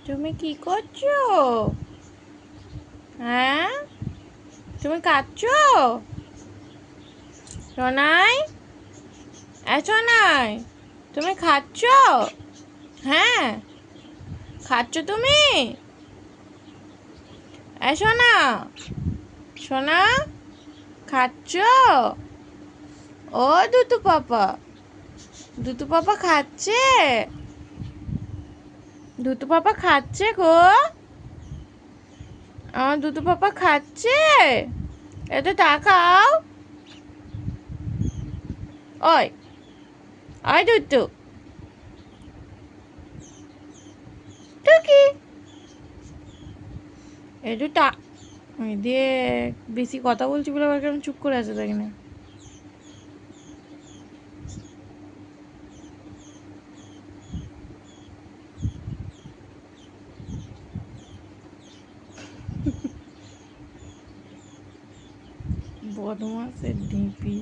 তুমি কি করছো? হ্যাঁ, তুমি কাঁদছো? সোনাই, সোনাই, তুমি খাচ্ছো? হ্যাঁ, খাচ্ছো তুমি? সোনা, সোনা, খাচ্ছো? ও দুতু পাপা, দুতু পাপা খাচ্ছে? দুতু পাপা খাচ্ছে গো? আমার দুতু পাপা খাচ্ছে? এতে তাকাও। ওই, ওই দুতু, টুকি, একটু ওই দিয়ে বেশি কথা বলছি বলে আবার কেমন চুপ করে আছে দেখ না। বদমাসের ঢিপি।